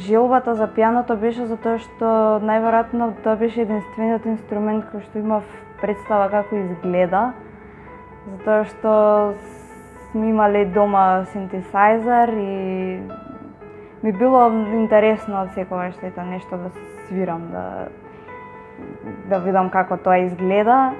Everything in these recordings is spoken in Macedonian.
желбата за пијаното беше затоа што најверојатно тоа беше единствениот инструмент кој што имав представа како изгледа, затоа што сме имале дома синтесајзер и ми било интересно од секогаш ето нешто да свирам, да видам како тоа изгледа.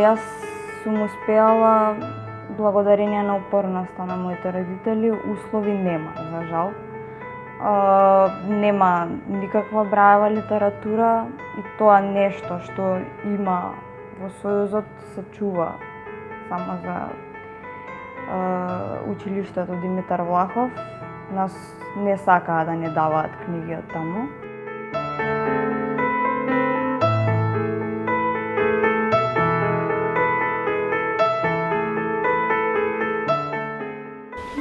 Јас сум успеала благодарение на упорноста на моите родители. Услови нема, за жал. Нема никаква брајава литература и тоа нешто што има во Сојузот се чува само за училиштето Димитар Влахов. Нас не сакаа да не даваат книги од таму.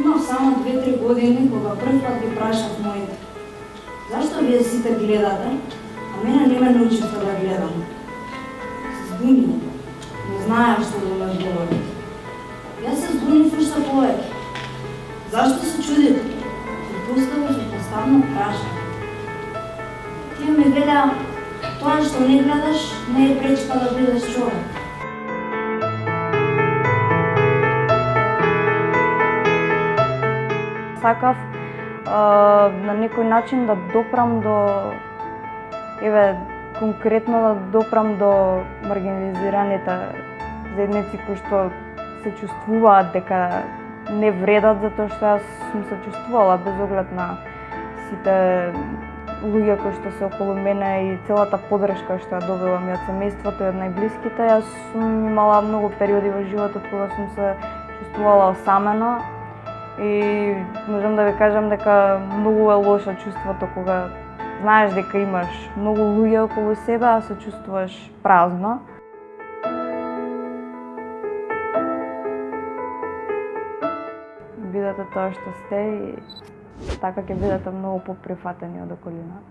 Имав само 2-3 години кога првпат ги прашав моите: зашто вие сите гледате, а мене не ме научите да гледам? Се збунив, не знаев што да ме одговори. Јас се збунив уште повеќе. Зашто се чудите? Ти поставно прашање. Тие ми велеа: тоа што не гледаш не е пречка да бидеш човек. Сакав на некој начин да допрам до, конкретно да допрам до маргинализираните заедници кои што се чувствуваат дека не вредат, затоа што јас сум се чувствувала без оглед на сите луѓе кои што се околу мене и целата подршка што ја добивам и од семејството и од најблиските. Јас сум имала многу периоди во животот кога сум се чувствувала осамена. И можам да ви кажам дека многу е лошо чувството кога знаеш дека имаш многу луѓе околу себе, а се чувствуваш празно. Бидете тоа што сте и така ќе бидете многу поприфатени од околината.